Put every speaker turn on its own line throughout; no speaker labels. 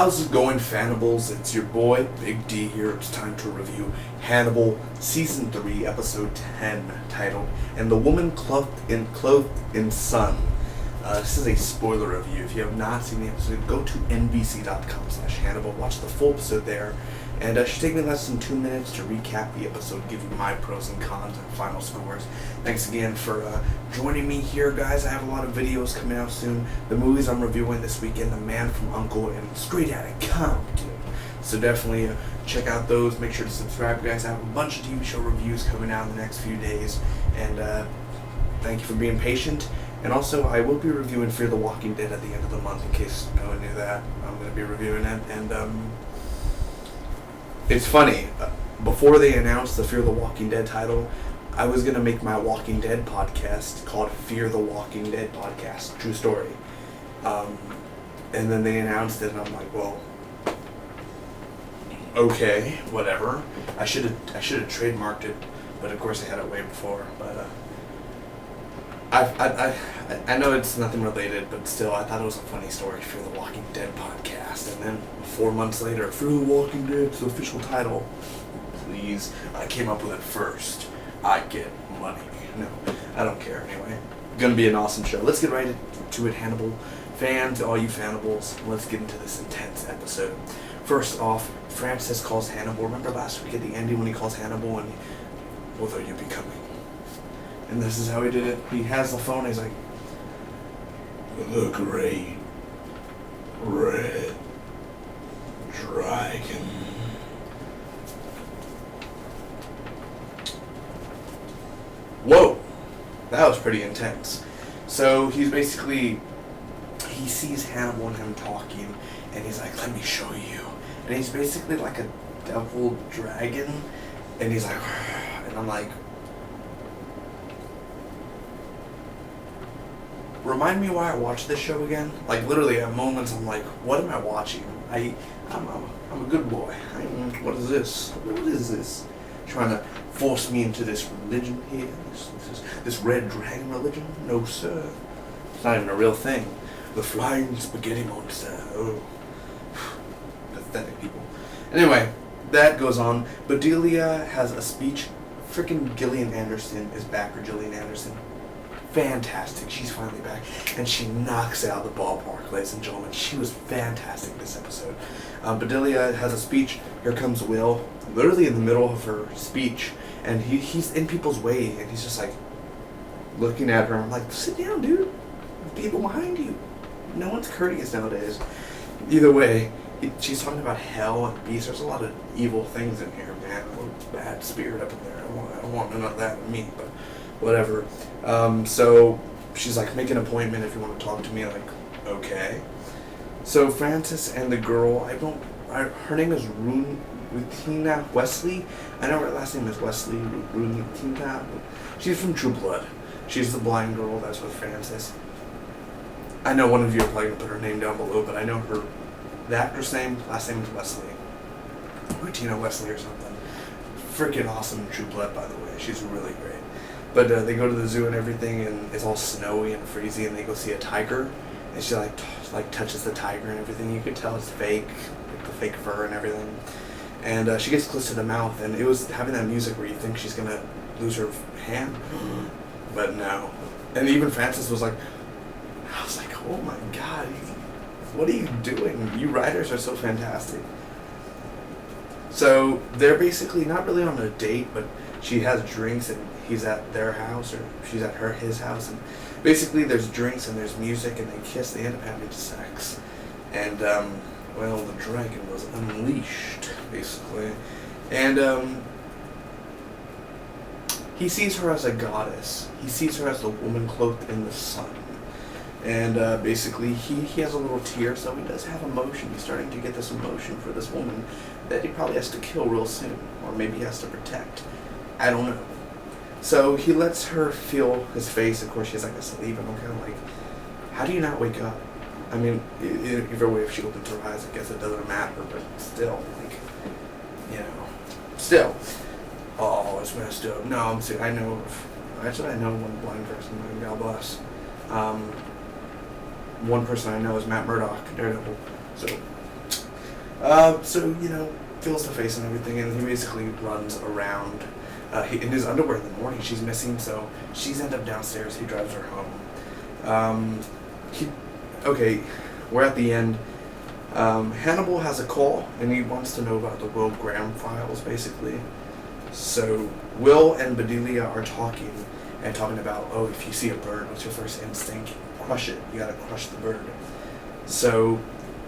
How's it going, Fannibals? It's your boy, Big D here. It's time to review Hannibal, Season 3, Episode 10, titled, And the Woman Clothed in Sun. This is a spoiler review. If you have not seen the episode, go to nbc.com/Hannibal, watch the full episode there, and it should take me less than 2 minutes to recap the episode, give you my pros and cons and final scores. Thanks again for joining me here, guys. I have a lot of videos coming out soon. The movies I'm reviewing this weekend, The Man from U.N.C.L.E. and Straight Outta Compton. So definitely check out those. Make sure to subscribe, guys. I have a bunch of TV show reviews coming out in the next few days, and thank you for being patient. And also, I will be reviewing Fear the Walking Dead at the end of the month, in case no one knew that. I'm going to be reviewing it, and it's funny. Before they announced the Fear the Walking Dead title, I was going to make my Walking Dead podcast called Fear the Walking Dead Podcast. True story. And then they announced it, and I'm like, well, okay, whatever. I should have trademarked it, but of course I had it way before. But I know it's nothing related, but still, I thought it was a funny story for the Walking Dead podcast. And then 4 months later, Fear the Walking Dead, it's the official title. Please, I came up with it first. I get money. No, I don't care anyway. Gonna be an awesome show. Let's get right to it, Hannibal fans, all you Fannibals. Let's get into this intense episode. First off, Francis calls Hannibal. Remember last week at the ending when he calls Hannibal and, what are you becoming? And this is how he did it. He has the phone, he's like, the great red dragon. Whoa, that was pretty intense. So he's basically, he sees Hannibal and him talking, and he's like, let me show you. And he's basically like a devil dragon, and he's like, and I'm like, remind me why I watched this show again. Like literally at moments I'm like, what am I watching? I'm a good boy. What is this? What is this? Trying to force me into this religion here? This red dragon religion? No sir. It's not even a real thing. The flying spaghetti monster. Oh. Pathetic people. Anyway, that goes on. Bedelia has a speech. Freaking Gillian Anderson is back, or Gillian Anderson. Fantastic. She's finally back, and she knocks it out of the ballpark, ladies and gentlemen. She was fantastic this episode. Bedelia has a speech. Here comes Will, literally in the middle of her speech, and he's in people's way, and he's just like looking at her. I'm like, sit down, dude. People behind you. No one's courteous nowadays. Either way, she's talking about hell and beasts. There's a lot of evil things in here, man. A little bad spirit up in there. I don't want none of that in me, but whatever. So she's like, make an appointment if you want to talk to me. I'm like, okay. So Francis and the girl, her name is Rutina Wesley. I know her last name is Wesley Rutina. She's from True Blood. She's the blind girl that's with Francis. I know one of you are probably going to put her name down below, but I know her, the actress name, last name is Wesley. Rutina Wesley or something. Freaking awesome in True Blood, by the way. She's really great. But they go to the zoo and everything, and it's all snowy and freezy, and they go see a tiger, and she like touches the tiger and everything. You could tell it's fake, like the fake fur and everything. And she gets close to the mouth, and it was having that music where you think she's gonna lose her hand, but no. And even Francis was like, I was like, oh my god, what are you doing? You writers are so fantastic. So they're basically not really on a date, but she has drinks and he's at their house, or she's at his house, and basically there's drinks and there's music and they kiss. They end up having sex, and well, the dragon was unleashed basically, and he sees her as a goddess. He sees her as the woman cloaked in the sun, and basically he has a little tear, so he does have emotion. He's starting to get this emotion for this woman that he probably has to kill real soon, or maybe he has to protect. I don't know. So he lets her feel his face. Of course, she's like asleep, and I'm kind of like, how do you not wake up? I mean, either way, if she opens her eyes, I guess it doesn't matter, but still, like, you know, still. Oh, it's messed up. No, I'm serious. I know one blind person, and God bless. One person I know is Matt Murdock, Daredevil. So So, feels the face and everything, and he basically runs around in his underwear in the morning. She's missing, so she's ended up downstairs. He drives her home. Okay, we're at the end. Hannibal has a call, and he wants to know about the Will Graham files, basically. So Will and Bedelia are talking about, if you see a bird, what's your first instinct? Crush it. You gotta crush the bird. So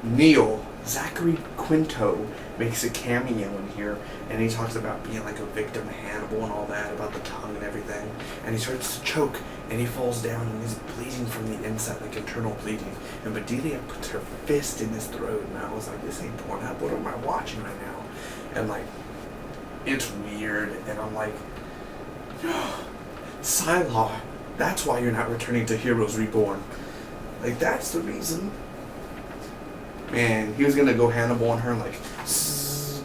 Neil, Zachary Quinto, makes a cameo in here, and he talks about being like a victim of Hannibal and all that, about the tongue and everything. And he starts to choke, and he falls down, and he's bleeding from the inside, like internal bleeding. And Bedelia puts her fist in his throat, and I was like, this ain't Pornhub. What am I watching right now? And like, it's weird, and I'm like, Sylar, that's why you're not returning to Heroes Reborn. Like, that's the reason. Man, he was gonna go Hannibal on her and like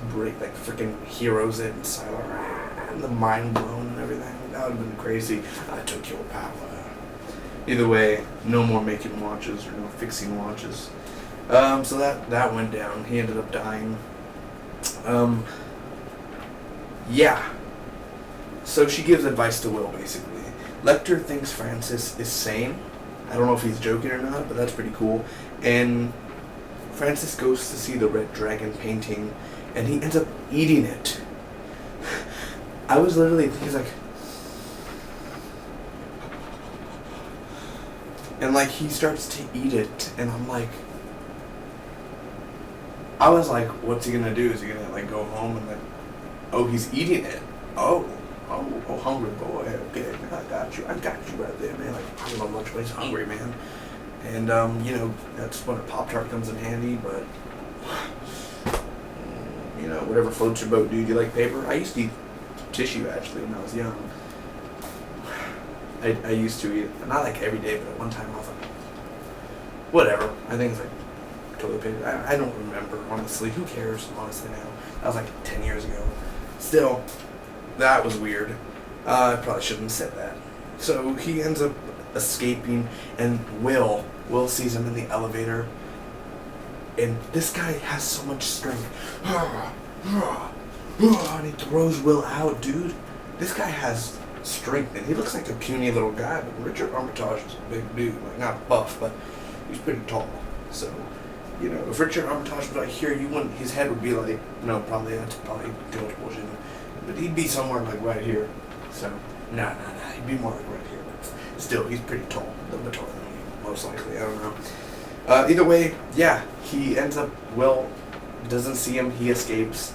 break, like freaking heroes it, and Sylar, and the mind blown and everything. That would have been crazy. I took your power. Either way, no more making watches or no fixing watches. So that went down. He ended up dying. Yeah. So she gives advice to Will, basically. Lecter thinks Francis is sane. I don't know if he's joking or not, but that's pretty cool. And Francis goes to see the Red Dragon painting, and he ends up eating it. I was literally, he's like, and like he starts to eat it, and I'm like, I was like, what's he gonna do? Is he gonna like go home and like, oh, he's eating it. Oh, hungry boy. Okay, I got you right there, man. Like, I don't know much, but he's hungry, man. And that's when a Pop-Tart comes in handy. But whatever floats your boat, dude. You like paper? I used to eat tissue actually when I was young. I used to eat it, not like every day, but at one time I was like, whatever. I think it's like toilet paper. I don't remember, honestly. Who cares, honestly, now? That was like 10 years ago. Still, that was weird. I probably shouldn't have said that. So he ends up escaping, and Will sees him in the elevator, and this guy has so much strength. And he throws Will out, dude. This guy has strength, and he looks like a puny little guy, but Richard Armitage is a big dude. Like, not buff, but he's pretty tall. So, if Richard Armitage was right here, his head would be like, probably too much bullshit. But he'd be somewhere like right here. So, nah, he'd be more like right here. But still, he's pretty tall. A little bit taller than me, most likely. I don't know. Either way, yeah, he ends up, Will doesn't see him, he escapes,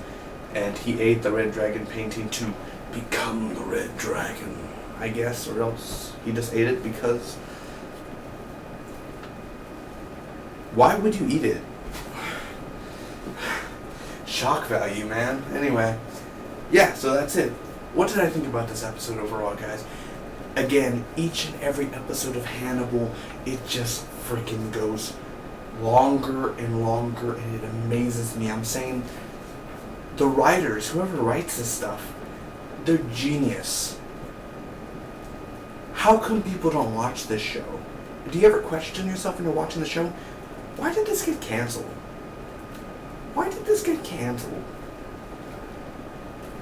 and he ate the Red Dragon painting to become the Red Dragon, I guess, or else he just ate it because... Why would you eat it? Shock value, man. Anyway, yeah, so that's it. What did I think about this episode overall, guys? Again, each and every episode of Hannibal, it just freaking goes longer and longer, and it amazes me. I'm saying, the writers, whoever writes this stuff, they're genius. How come people don't watch this show? Do you ever question yourself when you're watching the show? Why did this get canceled? Why did this get canceled?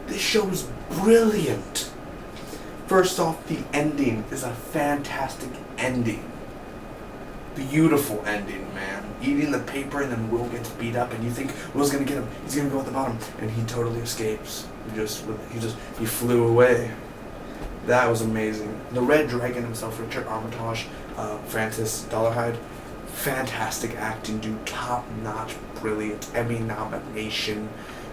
This show is brilliant. First off, the ending is a fantastic ending. Beautiful ending, man. Eating the paper, and then Will gets beat up, and you think Will's gonna get him. He's gonna go at the bottom, and he totally escapes. He flew away. That was amazing. The Red Dragon himself, Richard Armitage, Francis Dollarhide, fantastic acting, dude. Top notch, brilliant. Emmy nomination.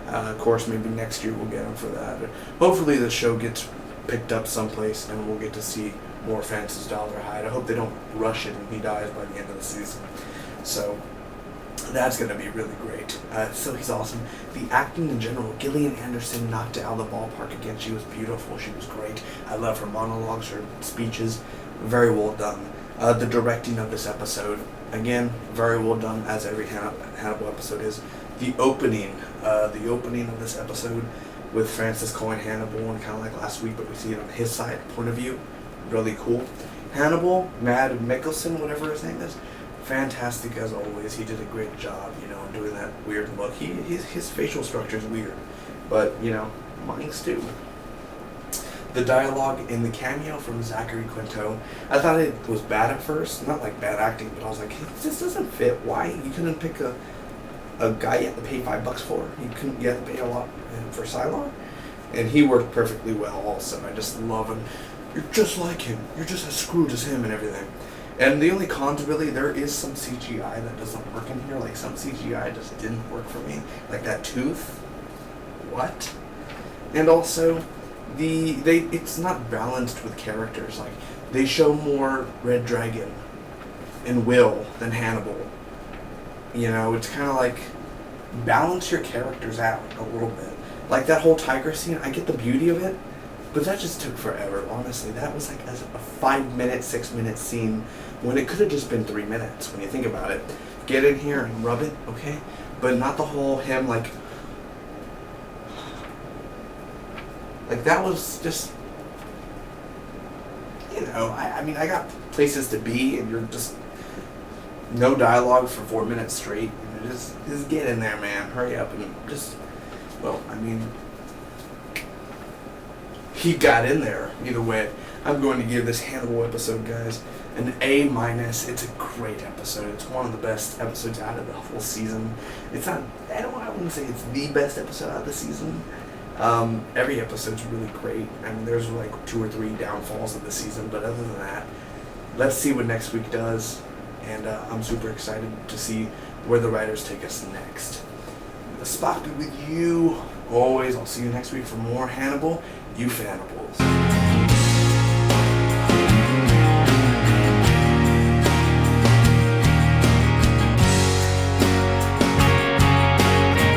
Of course, maybe next year we'll get him for that. But hopefully the show gets picked up someplace, and we'll get to see more Francis Dollarhide. I hope they don't rush it and he dies by the end of the season. So that's going to be really great. So he's awesome. The acting in general, Gillian Anderson knocked it out of the ballpark again. She was beautiful. She was great. I love her monologues, her speeches. Very well done. The directing of this episode, again, very well done, as every Hannibal episode is. The opening of this episode with Francis calling Hannibal, and kind of like last week, but we see it on his side, point of view. Really cool. Hannibal, Mad Mikkelsen, whatever his name is, fantastic as always. He did a great job, you know, doing that weird look. His facial structure is weird, but you know, mine's too. The dialogue in the cameo from Zachary Quinto, I thought it was bad at first, not like bad acting, but I was like, hey, this doesn't fit. Why you couldn't pick a guy you had to pay $5 for? You had to pay a lot for Cylon, and he worked perfectly well. Also, I just love him. You're just like him. You're just as screwed as him and everything. And the only cons, really, there is some CGI that doesn't work in here. Like, some CGI just didn't work for me. Like that tooth. What? And also, it's not balanced with characters. Like, they show more Red Dragon and Will than Hannibal. You know, it's kind of like, balance your characters out a little bit. Like that whole tiger scene, I get the beauty of it, but that just took forever, honestly. That was like a 5-minute, 6-minute scene when it could have just been 3 minutes when you think about it. Get in here and rub it, okay? But not the whole him like that was just, you know, I mean, I got places to be and you're just, no dialogue for 4 minutes straight. You know, just get in there, man. Hurry up and just, well, I mean, he got in there. Either way, I'm going to give this Hannibal episode, guys, an A-. It's a great episode. It's one of the best episodes out of the whole season. It's not, I wouldn't say it's the best episode out of the season. Every episode's really great. I mean, there's like 2 or 3 downfalls of the season, but other than that, let's see what next week does. And I'm super excited to see where the writers take us next. Spock be with you always. I'll see you next week for more Hannibal. You Fannibals.